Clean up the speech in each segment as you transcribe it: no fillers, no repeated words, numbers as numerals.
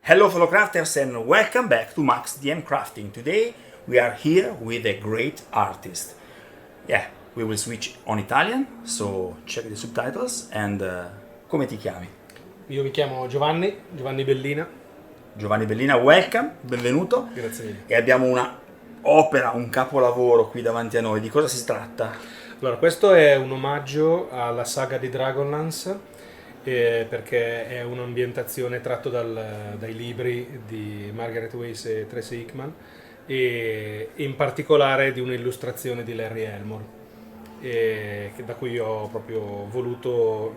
Hello fellow crafters and welcome back to maxdmcrafting. Today we are here with a great artist. Yeah, we will switch on Italian, so check the subtitles and come ti chiami? Io mi chiamo Giovanni Bellina. Giovanni Bellina, welcome, benvenuto. Grazie mille. E abbiamo una opera, un capolavoro qui davanti a noi. Di cosa si tratta? Allora, questo è un omaggio alla saga di Dragonlance, perché è un'ambientazione tratto dai libri di Margaret Weiss e Tracy Hickman e in particolare di un'illustrazione di Larry Elmore, da cui ho proprio voluto,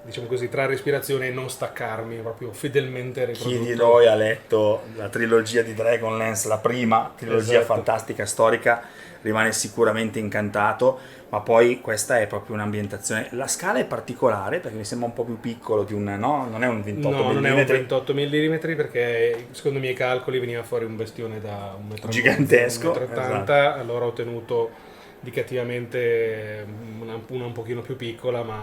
diciamo così, trarre ispirazione e non staccarmi, proprio fedelmente riprodotto. Chi di noi ha letto la trilogia di Dragonlance, la prima trilogia Esatto. fantastica, storica, rimane sicuramente incantato, ma poi questa è proprio un'ambientazione. La scala è particolare perché mi sembra un po' più piccolo di un, no? Non è un 28 No, non è un mm. 28 mm perché secondo i miei calcoli veniva fuori un bestione da un metro Gigantesco, 1,80 m, esatto. Allora ho tenuto indicativamente una un pochino più piccola, ma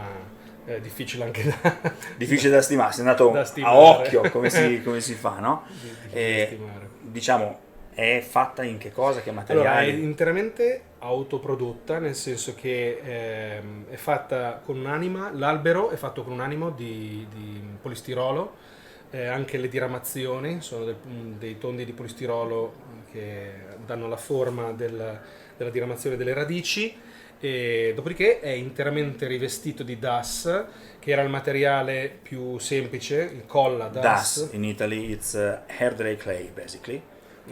è difficile anche da... Difficile da stimare, sei andato Da a stimare. occhio come si fa, no? difficile da stimare. Diciamo, è fatta in che cosa, che Allora, è materiali? interamente autoprodotta, nel senso che è fatta con un'anima, l'albero è fatto con un animo di polistirolo, anche le diramazioni sono dei tondi di polistirolo che danno la forma della diramazione delle radici, e dopodiché è interamente rivestito di DAS, che era il materiale più semplice, il colla Das, in Italy it's hair dry clay, basically.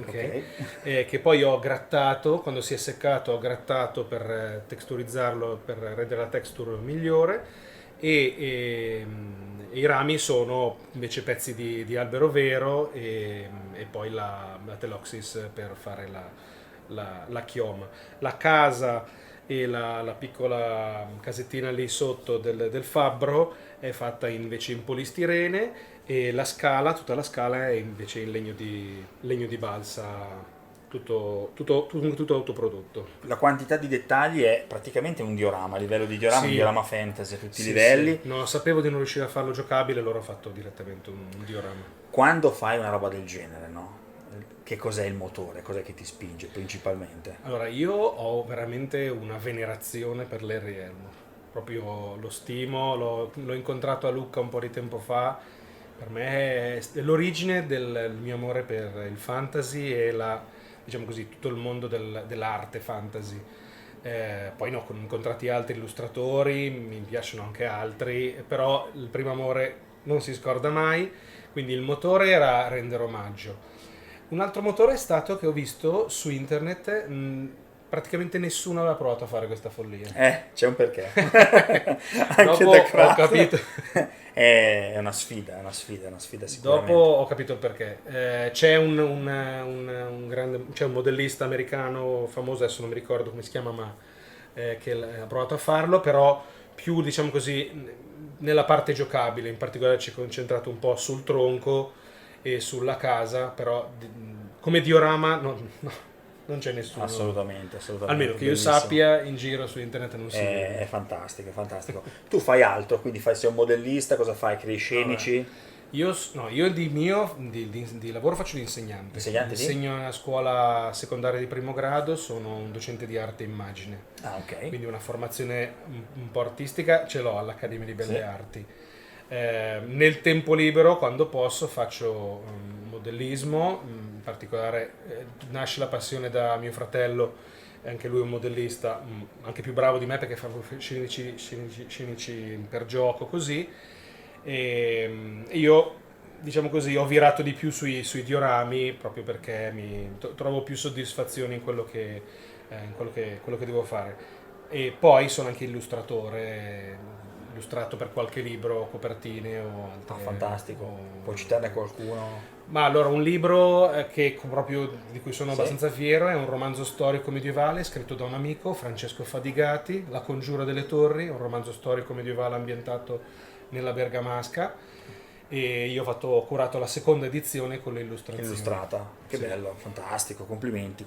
Ok. Che poi ho grattato, quando si è seccato ho grattato per texturizzarlo, per rendere la texture migliore, e i rami sono invece pezzi di albero vero, e poi la Teloxys per fare la chioma. La casa e la piccola casettina lì sotto del fabbro è fatta invece in polistirene, e la scala, tutta la scala è invece in legno di balsa, tutto autoprodotto. La quantità di dettagli è praticamente un diorama, a livello di diorama, Sì. un diorama fantasy a tutti i Sì, livelli. sì. No, sapevo di non riuscire a farlo giocabile, allora ho fatto direttamente un diorama. Quando fai una roba del genere, no? Che cos'è il motore? Cos'è che ti spinge principalmente? Allora, io ho veramente una venerazione per Larry Elmore, proprio lo stimo, l'ho incontrato a Lucca un po' di tempo fa. Per me è l'origine del mio amore per il fantasy e diciamo così, tutto il mondo dell'arte fantasy. Poi no, ho incontrati altri illustratori, mi piacciono anche altri, però il primo amore non si scorda mai, quindi il motore era rendere omaggio. Un altro motore è stato che ho visto su internet, praticamente nessuno aveva provato a fare questa follia. C'è un perché. Anche Dopo da ho craft. capito. È una sfida sicuramente. Dopo ho capito il perché. C'è un modellista americano famoso, adesso non mi ricordo come si chiama, ma che ha provato a farlo, però più, diciamo così, nella parte giocabile. In particolare ci è concentrato un po' sul tronco e sulla casa, però come diorama non c'è nessuno. Assolutamente. Almeno che io Bellissimo. sappia, in giro su internet non si vede. È fantastico. Tu fai altro, quindi sei un modellista, cosa fai? Crei scenici? Io di lavoro faccio l'insegnante. Insegnante di? Insegno a una scuola secondaria di primo grado, sono un docente di arte e immagine. Ah, ok. Quindi una formazione un po' artistica ce l'ho all'Accademia di Belle Sì. Arti. Nel tempo libero, quando posso, faccio modellismo, in particolare nasce la passione da mio fratello, anche lui è un modellista, anche più bravo di me perché fa scenici per gioco, così. E io, diciamo così, ho virato di più sui diorami proprio perché trovo più soddisfazione in quello che devo fare. E poi sono anche illustratore, illustrato per qualche libro, copertine o altre. Fantastico. Puoi citarne qualcuno? Ma allora, un libro di cui sono Sì. abbastanza fiero è un romanzo storico medievale scritto da un amico, Francesco Fadigati, La congiura delle torri, un romanzo storico medievale ambientato nella Bergamasca, e io ho curato la seconda edizione con le illustrazioni. Illustrata, che Sì. bello, fantastico, complimenti.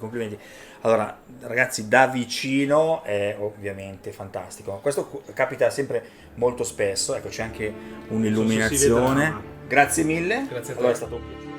Allora, ragazzi, da vicino è ovviamente fantastico. Questo capita sempre molto spesso, ecco, c'è anche un'illuminazione. Grazie mille. Grazie a te. Allora è stato un piacere.